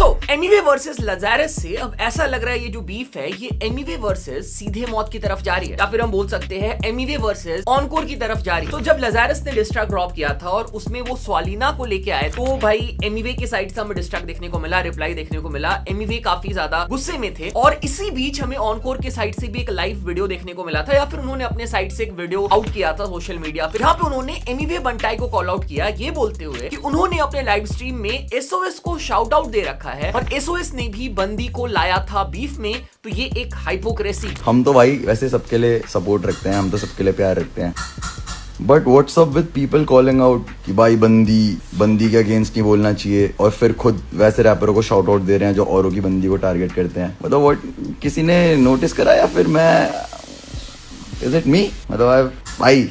सो Emiway versus Lazarus से अब ऐसा लग रहा है ये जो बीफ है ये एमिवे वर्सेस सीधे मौत की तरफ जा रही है, या फिर हम बोल सकते हैं एमिवे वर्सेस ऑनकोर की तरफ जा रही है। तो जब लजारस ने डिस्ट्रैक्ट ड्रॉप किया था और उसमें वो स्वालिना को लेके आए तो भाई एमिवे के साइड से हमें डिस्ट्रैक्ट देखने को मिला, रिप्लाई देखने को मिला। एमिवे काफी ज्यादा गुस्से में थे और इसी बीच हमें ऑनकोर के साइड से भी एक लाइव वीडियो देखने को मिला था, या फिर उन्होंने अपने साइड से एक वीडियो आउट किया था सोशल मीडिया पे। यहाँ पे उन्होंने एमिवे बंटाई को कॉल आउट किया ये बोलते हुए कि उन्होंने अपने लाइव स्ट्रीम में एसओएस को शाउट आउट दे रखा है और एसओएस ने भी बंदी को लाया था बीफ में, तो ये एक हाइपोक्रेसी। हम तो भाई वैसे सबके लिए सपोर्ट रखते हैं, हम तो सबके लिए प्यार रखते हैं, but what's up with people calling out कि भाई बंदी के अगेंस्ट नहीं बोलना चाहिए, और फिर खुद वैसे रैपरों को शाउट आउट दे रहे हैं जो औरों की बंदी को टारगेट करते हैं। मतलब व्हाट, किसी ने नोटिस करा या फिर मैं, इज इट मी? मतलब भाई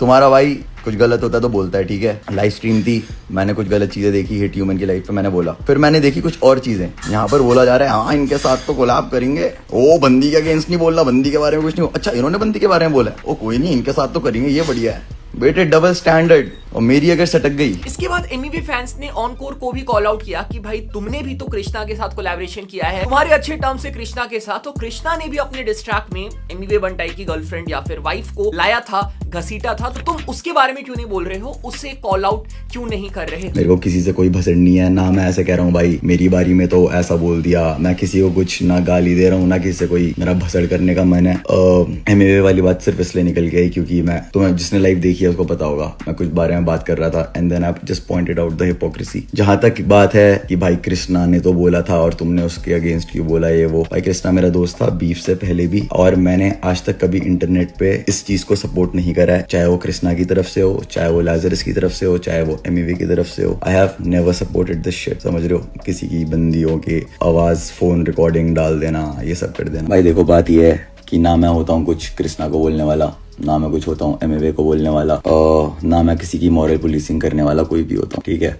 तुम्हारा भाई कुछ गलत होता है तो बोलता है, ठीक है। लाइव स्ट्रीम थी, मैंने कुछ गलत चीजें देखी हिट ह्यूमन की लाइफ पे, मैंने बोला, फिर मैंने देखी कुछ और चीजें। यहाँ पर बोला जा रहा है हाँ इनके साथ तो कोलैब करेंगे, ओ बंदी के अगेंस्ट नहीं बोलना, बंदी के बारे में कुछ नहीं। अच्छा इन्होंने बंदी के बारे में बोला, ओ कोई नहीं इनके साथ तो करेंगे, ये बढ़िया है बेटे, डबल स्टैंडर्ड। और मेरी अगर सटक गई। इसके बाद एमिवे फैंस ने ऑनकोर को भी कॉल आउट किया कि भाई तुमने भी तो कृष्णा के साथ कोलैबोरेशन किया है, तुम्हारे अच्छे टर्म से कृष्णा के साथ। तो कृष्णा ने भी अपने डिस्ट्रैक्ट में एमिवे बंटाई की गर्लफ्रेंड या फिर वाइफ को लाया था, घसीटा था, तो तुम उसके बारे में क्यों नहीं बोल रहे हो, उससे कॉल आउट क्यों नहीं कर रहे? मेरे को किसी से कोई भसड़ नहीं है ना, मैं ऐसे कह रहा हूँ भाई मेरी बारी में तो ऐसा बोल दिया, मैं किसी को कुछ ना गाली दे रहा हूँ ना किसी से कोई मेरा भसड़ करने का मन है। एमिवे वाली बात सिर्फ इसलिए निकल गई क्योंकि मैं, तुम्हें जिसने लाइव देखी है उसको पता होगा, मैं कुछ बारे में बात कर रहा था and then I just pointed out the hypocrisy. जहां तक बात है कि भाई कृष्णा ने तो बोला था और तुमने उसके अगेंस्ट क्यों बोला ये वो, भाई कृष्णा मेरा दोस्त था बीफ से पहले भी, और मैंने आज तक कभी इंटरनेट पे इस चीज को सपोर्ट नहीं करा है, चाहे वो कृष्णा की तरफ से हो, चाहे वो लाजरस की तरफ से हो, चाहे वो एमिवे की तरफ से हो। I have never supported this shit, समझ रहे हो? किसी की बंदियों की आवाज फोन रिकॉर्डिंग डाल देना, ये सब कर देना। भाई देखो बात ये है कि ना मैं होता हूँ कुछ कृष्णा को बोलने वाला, ना मैं कुछ होता हूँ एमिवे को बोलने वाला, ना मैं किसी की मॉरल पुलिसिंग करने वाला कोई भी होता हूँ, ठीक है।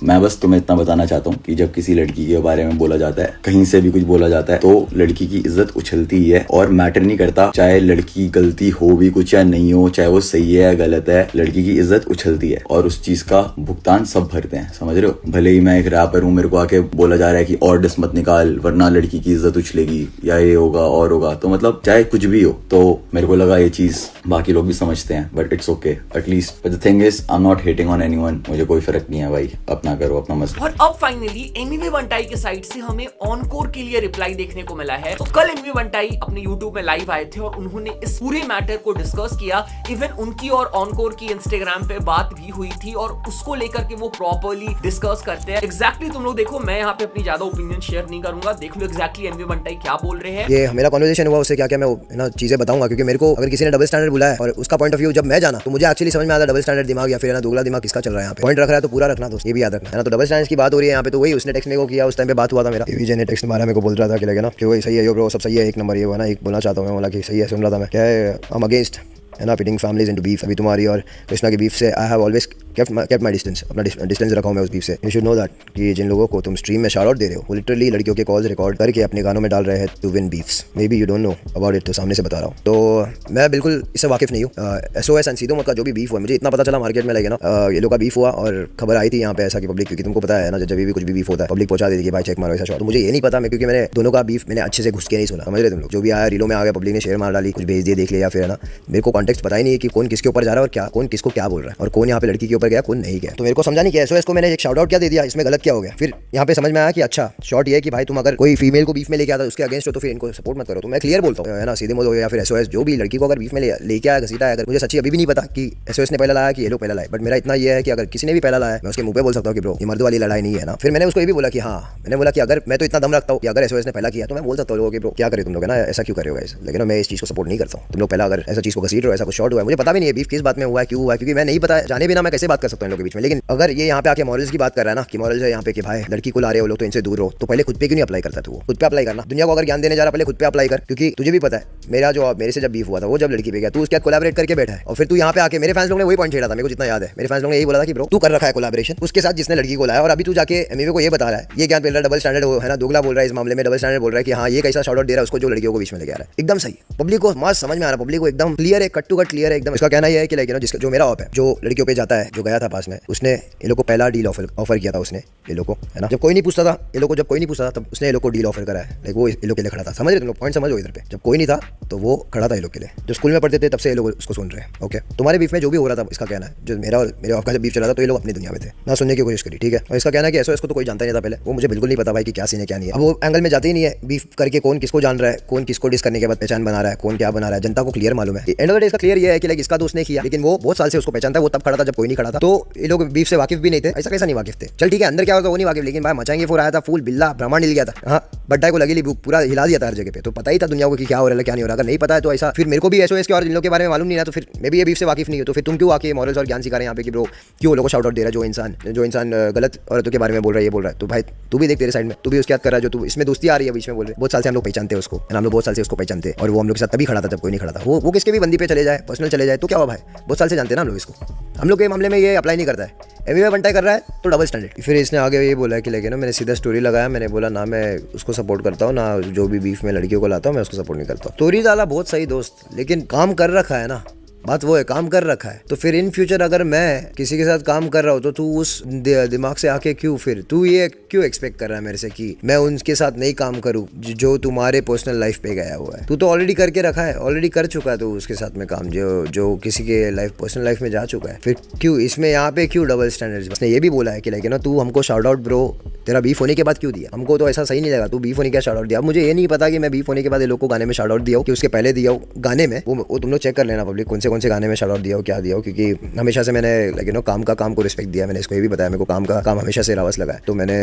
मैं बस तुम्हें इतना बताना चाहता हूँ कि जब किसी लड़की के बारे में बोला जाता है, कहीं से भी कुछ बोला जाता है, तो लड़की की इज्जत उछलती ही है, और मैटर नहीं करता चाहे लड़की गलती हो भी कुछ या नहीं हो, चाहे वो सही है या गलत है, लड़की की इज्जत उछलती है और उस चीज का भुगतान सब भरते हैं, समझ रहे हो? भले ही मैं एक रैपर हूँ, मेरे को आके बोला जा रहा है कि और डिस मत निकाल वरना लड़की की इज्जत उछलेगी या ये होगा और होगा, तो मतलब चाहे कुछ भी हो, तो मेरे को लगा ये चीज बाकी लोग भी समझते हैं, but it's okay at least. But the thing is I am not hating on anyone, मुझे कोई फर्क नहीं है भाई, अपना करो अपना मसला। और अब फाइनली एमिवे बंटाई के साइड से हमें ऑनकोर के लिए रिप्लाई देखने को मिला है। तो कल एमिवे बंटाई अपने YouTube में लाइव आए थे और उन्होंने इस पूरे मैटर को डिस्कस किया। इवन उनकी और ऑनकोर की इंस्टाग्राम पे बात भी हुई थी और उसको लेकर के वो प्रॉपर्ली डिस्कस करते हैं। एग्जैक्टली तुम लोग देखो, मैं यहाँ पे अपनी ज्यादा ओपिनियन शेयर नहीं करूंगा, देख लो एग्जैक्टली एमिवे बंटाई क्या बोल रहे हैं। ये मेरा कन्वर्सेशन हुआ उससे क्या क्या मैं ना चीजें बताऊंगा, क्योंकि मेरे को अगर किसी ने डबल स्टैंडर्ड बुलाया और उसका पॉइंट ऑफ व्यू जब मैं जाना तो मुझे एक्चुअली समझ में आता डबल स्टैंडर्ड दिमाग या फिर ना दोगला दिमाग किसका चल रहा है। यहाँ पे पॉइंट रख रहा है तो पूरा रखना, दोस्त ये भी याद रखना है ना। तो डबल स्टैंडर्ड की बात हो रही है यहाँ पे, तो वही उसने टेक्स्ट मेरे को किया, उस टाइम पे बात हुआ था मेरा, विजय ने टेक्स्ट मारा, मेरे को बोल रहा था कि लगे ना कि वही सही है यो ब्रो, सब सही है, एक नंबर ये हुआ ना, एक बोलना चाहता हूँ मैं, बोला कि सही है, सुन रहा था मैं, क्या है आई एम अगेंस्ट है ना पिटिंग फैमिलीज इनटू बीफ। अभी तुम्हारी और कृष्णा की बीफ से I have always kept my distance, अपना डिस्टेंस रखा हूं मैं उस बीफ से। यू शुड नो दैट कि जिन लोगों को तुम स्ट्रीम में शाउट आउट दे रहे हो वो लिटरली लड़कियों के कॉल्स रिकॉर्ड करके अपने गानों में डाल रहे हैं to win beefs. Maybe you don't know about it, तो सामने से बता रहा हूँ। तो मैं बिल्कुल इससे वाकिफ नहीं हूँ। एसओएस एंड सीधो मत का जो भी बीफ हुआ, मुझे इतना पता चला मार्केट में लगे ना ये लोग का बीफ हुआ और खबर आई थी यहाँ पे ऐसा कि पब्लिक, क्योंकि तुमको पता है ना जब भी कुछ भी बीफ होता है पब्लिक पहुंचा देती है भाई चेक मारो ऐसा शॉट। तो मुझे ये नहीं पता मैं, क्योंकि मैंने दोनों का बीफ मैंने अच्छे से घुस के नहीं सुना, समझ रहे तुम लोग? जो भी आया रीलो में आ गया, पब्लिक ने शेयर मार डाली, कुछ भेज दिए देख लिया, फिर है ना मेरे को कॉन्टेक्स्ट पता ही नहीं है कि कौन किसके ऊपर जा रहा है और क्या कौन किसको क्या बोल रहा है और कौन यहाँ पे लड़की के ऊपर गया कौन नहीं गया। तो मेरे को समझा नहीं कि एसओएस को मैंने एक शाउट आउट क्या दे दिया, इसमें गलत क्या हो गया। फिर यहाँ पे समझ में आया कि अच्छा शॉर्ट ये है कि भाई तुम अगर कोई फीमेल को बीफ में लेके आता उसके अगेंस्ट हो तो फिर इनको सपोर्ट मत करो। तो मैं क्लियर बोलता हूँ है ना, सीधे मुंह या फिर एसओएस जो भी लड़की को अगर बीफ में लेके आया घसीटा है, अगर मुझे सच्ची अभी भी नहीं पता कि एसओएस ने पहला लाया कि ये लोग पहला लाए, बट मेरा इतना ये है कि अगर किसी ने भी पहला लाया मैं उसके मुंह पे बोल सकता हूँ कि ब्रो ये मर्द वाली लड़ाई नहीं है ना। फिर मैंने उसको ये भी बोला कि हाँ, मैंने बोला कि अगर मैं तो इतना दम रखता हूँ कि अगर एसओएस ने पहला किया तो मैं बोल सकता हूँ लोगों कि ब्रो क्या करे तुम लोग है ना, ऐसा क्यों करे हो गाइस, लेकिन मैं इस चीज को सपोर्ट नहीं करता हूँ। तुम लोग पहला अगर ऐसा चीज को घसीट रहे हो, ऐसा कुछ शॉर्ट हुआ है, मुझे पता भी नहीं है बीफ किस बात में हुआ है क्यों हुआ है, क्योंकि मैं नहीं पता जाने बिना मैं कैसे बात कर सकता हूँ इन लोगों के बीच में। लेकिन अगर ये यहाँ पे आके मॉरल्स की बात कर रहा है ना कि मॉरल्स है यहाँ पे कि भाई लड़की को ला रहे हो लोग तो इनसे दूर रहो, तो पहले खुद पे क्यों नहीं अप्लाई करता? तू खुद पे अप्लाई करना, दुनिया को अगर ज्ञान देने जा रहा पहले खुद पे अप्लाई कर, क्योंकि तुझे भी पता है मेरा जो मेरे से जब बीफ हुआ था वो जब लड़की पे गया तू उसके साथ कोलैबोरेट करके बैठा है और फिर तू यहाँ पे आके, मेरे फैंस लोग ने वही पॉइंट छेड़ा था, मेरे को जितना याद है मेरे फैंस लोग ने यही बोला था कि ब्रो तू कर रखा है कोलैबोरेशन उसके साथ जिसने लड़की को लाया, और अभी तू जाके एमिवे को ये बता रहा है, ये ज्ञान मिल रहा है डबल स्टैंडर्ड है ना, दोगला बोल रहा है इस मामले में, डबल स्टैंडर्ड बोल रहा है कि हाँ ये कैसा शॉट आउट दे रहा है उसको जो लड़कियों को बीच में लेके आ रहा है। एकदम सही, पब्लिक को मस्त समझ में आ रहा है, पब्लिक को एकदम क्लियर है, कट टू कट क्लियर है एकदम। इसका कहना यह है कि लाइक जिसका जो मेरा ऑप है जो लड़कियों पे जाता है, जो गया था पास में, उसने ये लोग को पहला डील ऑफर किया था उसने ये लोग को, है ना। जब कोई नहीं पूछता था ये लोग को, जब कोई नहीं पूछता था तब उसने ये लोग को डील ऑफर करा है। लाइक वो ये लोग के लिए खड़ा था। समझ रहे तुम लोग, पॉइंट समझो इधर पे। जब कोई नहीं था तो वो खड़ा था ये लोग के लिए। जब स्कूल में पढ़ते थे तब से ये लोग उसको सुन रहे हैं। ओके, तुम्हारे बीफ में जो भी हो रहा था इसका कहना है, जो मेरा और मेरे आपका जब बीफ चला था तो ये लोग अपनी दुनिया में थे, ना सुनने की कोशिश करी, ठीक है। और इसका कहना है कि ऐसा इसको तो कोई जानता नहीं था पहले, वो मुझे बिल्कुल नहीं पता भाई कि क्या सीन है क्या नहीं है। अब वो एंगल में जाते ही नहीं है बीफ करके, कौन किसको जान रहा है, कौन किसको डिस करने के बाद पहचान बना रहा है, कौन क्या बना रहा है, जनता को क्लियर मालूम है। एंड ऑफ द डे इसका क्लियर ये है कि लाइक इसका दोस्त ने किया, लेकिन वो बहुत साल से उसको पहचानता है। वो तब खड़ा था जब कोई नहीं खड़ा था। तो ये लोग बीफ से वाकिफ भी नहीं थे। ऐसा कैसा नहीं वाकिफ थे? चल ठीक है, अंदर क्या होता वो नहीं वाकिफ, लेकिन भाई मचाएंगे फोर आया था, फूल बिल्ला ब्रह्मांड हिल गया था। हाँ, बड्डा को लगी भूख, पूरा हिला दिया था हर जगह पे। तो पता ही था दुनिया को कि क्या हो रहा है क्या नहीं हो रहा। अगर नहीं पता है तो ऐसा फिर मेरे को भी एसओएस के और इन लोगों के बारे में मालूम नहीं है, तो फिर मैं भी ये बीफ से वाकिफ नहीं हूं। तो फिर तुम क्यों आके मॉरल्स और ज्ञान सिखा रहे हैं यहाँ पे कि ब्रो क्यों लोगों को शाउट आउट दे रहा है? जो इंसान गलत औरतों के बारे में बोल रहा है, ये बोल रहा है, तो भाई तू भी देख तेरे साइड में, तू भी उसके याद कर रहा है जो तू इसमें दोस्ती आ रही है बीच में बोल रहे। बहुत साल से हम लोग पहचानते हैं उसको, हम लोग बहुत साल से उसको पहचानते हैं, और वो हम लोग के साथ तभी खड़ा था जब कोई नहीं खड़ा था। वो किसके भी बंदी पे चले जाए, पर्सनल चले जाए तो क्या हुआ भाई, बहुत साल से जानते हैं ना हम लोग इसको। हम लोग के मामले में ये अप्लाई नहीं करता है। एमवीए बनता कर रहा है तो डबल स्टैंडर्ड। फिर इसने आगे ये बोला कि लेकिन मैंने सीधा स्टोरी लगाया, मैंने बोला ना मैं उसको सपोर्ट करता हूँ, ना जो भी बीफ में लड़कियों को लाता हूँ मैं उसको सपोर्ट नहीं करता हूँ। स्टोरी डाला बहुत सही दोस्त, लेकिन काम कर रखा है ना, बात वो है काम कर रखा है। तो फिर इन फ्यूचर अगर मैं किसी के साथ काम कर रहा हूँ तो तू उस दिमाग से आके क्यों फिर तू ये क्यों एक्सपेक्ट कर रहा है मेरे से कि मैं उनके साथ नहीं काम करूँ जो तुम्हारे पर्सनल लाइफ पे गया हुआ है। तू तो ऑलरेडी करके रखा है, ऑलरेडी कर चुका है तो उसके साथ में काम जो किसी के लाइफ पर्सनल लाइफ में जा चुका है। फिर क्यों इसमें यहाँ पे क्यों डबल स्टैंडर्ड? उसने ये भी बोला है कि लाइक ना तू हमको शाउट आउट ब्रो तेरा बीफ होने के बाद क्यों दिया, हमको तो ऐसा सही नहीं लगा, तू बीफ होने के शाउट आउट दिया। मुझे ये नहीं पता कि मैं बीफ होने के बाद ये लोग को गाने में शाउट आउट दिया हो कि उसके पहले दिया हो गाने में। वो तुम लोग चेक कर लेना पब्लिक कौन से गाने में शाउट आउट दिया हो, क्या दिया हो, क्योंकि हमेशा से मैंने लेकिन काम को रिस्पेक्ट दिया। मैंने इसको ये भी बताया मेरे को काम का काम हमेशा से रावस लगा है। तो मैंने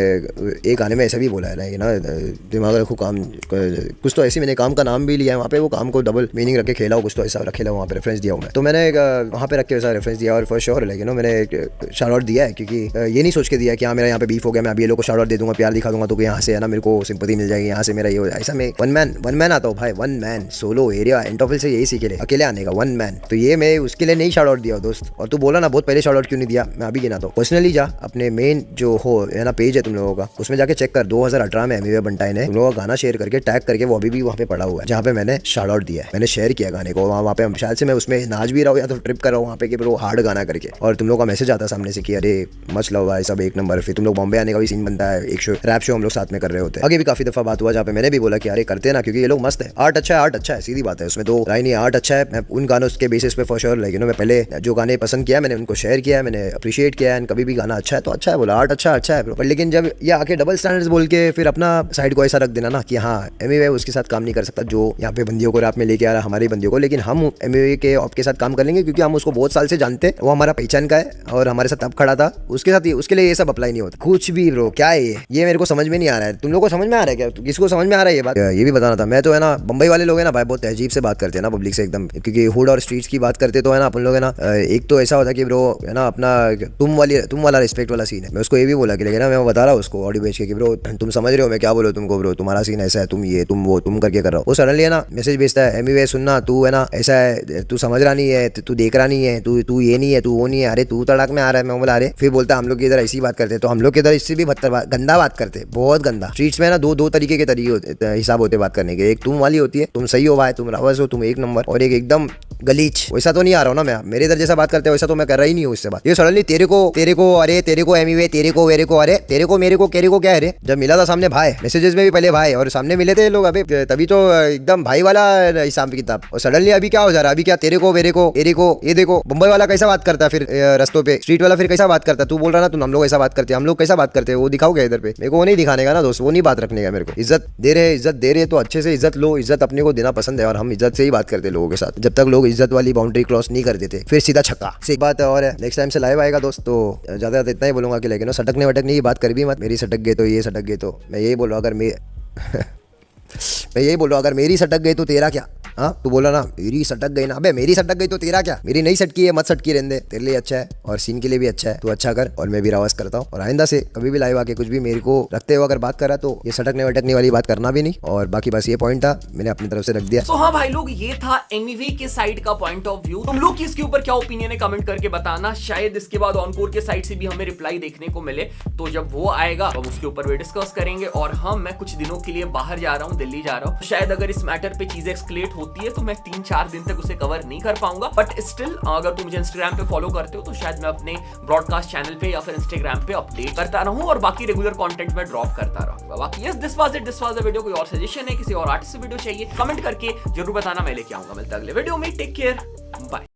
एक गाने में ऐसा भी बोला है लाइक ना दिमाग रखो काम कुछ तो ऐसी, मैंने काम का नाम भी लिया है वहाँ पे, वो काम को डबल मीनिंग रख के खेला हो, कुछ तो ऐसा रखेला वहाँ पे रेफरेंस दिया हूँ मैं। तो मैंने वहाँ पे रख के वैसा रेफरेंस दिया और फॉर श्योर लेकिन मैंने शाउट आउट दिया है, क्योंकि ये नहीं सोच के दिया कि हाँ मेरा यहाँ पे बीफ हो गया मैं अभी ये लोग को शाउट आउट दे दूंगा, प्यार दिखा दूंगा तो यहाँ से है ना मेरे को सिंपैथी मिल जाएगी, यहाँ से मेरा ये हो जाए। ऐसा मैं वन मैन आता हूँ भाई, वन मैन सोलो एरिया एंटोफिल से यही सीखे अकेले आने का, वन मैन। तो ये मैं उसके लिए नहीं शाउट आउट दिया दोस्त। और तू बोला ना बहुत पहले शाउट आउट क्यों नहीं दिया, मैं अभी गिनाता हूँ। पर्सनली जा अपने मेन जो हो है ना पेज है तुम लोगों का, उसमें जाके चेक कर 2018 में एमवीए बंटाई ने तुम लोगों का गाना शेयर करके टैग करके वो अभी भी वहाँ पे पड़ा हुआ है जहाँ पे मैंने शाउट आउट दिया है, मैंने शेयर किया गाने को। वहाँ पे शायद से मैं उसमें नाच भी रहा हूँ या तो ट्रिप कर रहा हूँ वहाँ पे कि ब्रो हार्ड गाना करके, और तुम लोग का मैसेज आता सामने से कि अरे मच लव भाई सब एक नंबर। फिर तुम लोग बॉम्बे आने का भी सीन बनता है, एक शो रैप शो हम लोग साथ में कर रहे होते हैं। आगे भी काफी दफा बात हुआ जहाँ पे मैंने भी बोला कि अरे करते ना, क्योंकि ये लोग मस्त है, आर्ट अच्छा है सीधी बात है, उसमें दो राय नहीं, आर्ट अच्छा है। मैं उन गानों के बेसिस पे फॉर श्योर मैं पहले जो गाने पसंद किया मैंने उनको शेयर किया, मैंने अप्रिशिएट किया है, कभी भी गाना अच्छा है तो अच्छा है बोला, आर्ट अच्छा है ब्रो। लेकिन जब ये आके डबल स्टैंडर्ड्स बोल के फिर अपना साइड को ऐसा रख देना ना कि हाँ एमवीए उसके साथ काम नहीं कर सकता जो यहाँ पे बंदियों को रैप में लेके आ रहा है हमारी बंदियों को, लेकिन हम एमवीए के ऑप के साथ काम कर लेंगे क्योंकि हम उसको बहुत साल से जानते हैं, वो हमारा पहचान का है और हमारे साथ अब खड़ा था उसके साथ, उसके लिए ये सब अप्लाई नहीं होता कुछ भी ब्रो। क्या है ये मेरे को समझ में नहीं आ रहा है, तुम लोग को समझ में आ रहा है क्या, किसको समझ में आ रहा है ये बात? ये भी बताना था मैं तो है ना, बंबई वाले लोग है ना भाई बहुत तहजीब से बात करते हैं ना पब्लिक से एकदम, क्योंकि हुड और स्ट्रीट्स की बात करते तो है ना अपन लोग है ना, एक तो ऐसा होता है कि ब्रो है ना अपना तुम वाला रिस्पेक्ट वाला सीन है। मैं उसको ये भी बोला कि लेकिन ना मैं बता रहा हूँ उसको ऑडियो भेज के कि ब्रो तुम समझ रहे हो मैं क्या बोलूँ तुमको, ब्रो तुम्हारा सीन ऐसा है, तुम ये तुम वो तुम करके कर रहा हो। वो सडनली है ना मैसेज भेजता है एमवीए सुनना तू है ना ऐसा है, तू समझ रहा नहीं है, तू देख रहा नहीं है, तू ये नहीं है, तू वो नहीं है, अरे तू तड़ाक में आ रहा है। मैं बोला अरे, फिर बोलता हम लोग इधर ऐसी बात करते हैं, तो हम लोग के इधर इससे भी गंदा बात करते हैं, बहुत गंदा। स्ट्रीट्स में ना दो तरीके के हिसाब होते बात करने के, एक तुम वाली होती है, तुम सही हो भाई, तुम रावस हो, तुम एक नंबर, और एक एकदम गलीच। वैसा तो नहीं आ रहा हूँ ना मैं, मेरे इधर जैसा बात करते हैं वैसा तो मैं कर रहा ही नहीं हूँ इससे बात। ये सडनली तेरे को अरे तेरे को एमवीए तेरे को वेरे को अरे तेरे को मेरे को क्या है रे। जब मिला था सामने भाई, मैसेजेस में भी पहले भाई और सामने मिले थे लोग, अभी तभी तो एकदम भाई वाला हिसाब किताब, और सडनली अभी क्या हो जा रहा है, अभी क्या तेरे को वेरे को एरे को ये देखो। मुंबई वाला कैसा बात करता है फिर रस्तों पे, स्ट्रीट वाला फिर कैसा बात करता है, तू बोल रहा ना तुम हम लोग ऐसा बात करते हैं, हम लोग कैसा बात करते हैं वो दिखाओगे इधर पे, मेरे को वो नहीं दिखाने का ना दोस्त, वो नहीं बात रखने का। मेरे को इज्जत दे रहे तो अच्छे से इज्जत लो, इज्जत अपने को देना पसंद है और हम इज्जत से ही बात करते लोगों के साथ। जब तक लोग इज्जत वाली बाउंड्री क्रॉस नहीं कर देते फिर सीधा छक्का से एक बात। और नेक्स्ट टाइम से लाइव आएगा दोस्त तो ज्यादा इतना ही बोलूंगा कि लेकिन सटकने वटकने की बात कर भी मत, मेरी सटक गई तो ये सटक गई तो मैं यही बोल रहा हूँ, अगर मैं यही बोल रहा हूँ अगर मेरी सटक गई तो तेरा क्या। हाँ तू बोला ना मेरी सटक गई ना, अबे मेरी सटक गई तो तेरा क्या, मेरी नहीं सटकी है मत सटकी रहने दे, तेरे लिए अच्छा है और सीन के लिए भी अच्छा है, तू अच्छा कर और मैं भी रावस करता हूँ। और आइंदा से कभी भी लाइव आके कुछ भी मेरे को रखते हुए अगर बात कर रहा तो ये सटकने वटकने वाली बात करना भी नहीं, और बाकी बस ये पॉइंट था मैंने अपनी तरफ से रख दिया। तो हाँ भाई लोग ये था एमवीए के साइड का पॉइंट ऑफ व्यू, तुम लोग की इसके ऊपर क्या ओपिनियन है कमेंट करके बताना। शायद इसके बाद ऑनकोर के साइड से भी हमें रिप्लाई देखने को मिले, तो जब वो आएगा तो उसके ऊपर भी डिस्कस करेंगे। और हाँ मैं कुछ दिनों के लिए बाहर जा रहा हूँ, दिल्ली जा रहा हूँ, शायद अगर इस मैटर पे चीजें एक्सक्लेट हो होती है तो मैं 3-4 दिन तक उसे कवर नहीं कर पाऊंगा, बट स्टिल अगर तुम मुझे इंस्टाग्राम पे फॉलो करते हो तो शायद मैं अपने ब्रॉडकास्ट चैनल पे या फिर इंस्टाग्राम पे अपडेट करता रहूं और बाकी रेगुलर कंटेंट में ड्रॉप करता रहूंगा। बाकी yes, this was the video. कोई और सजेशन है, किसी और आर्टिस्ट से वीडियो चाहिए, कमेंट करके जरूर बताना, मैं लेके आऊंगा। मिलता है अगले वीडियो में, टेक केयर, बाय।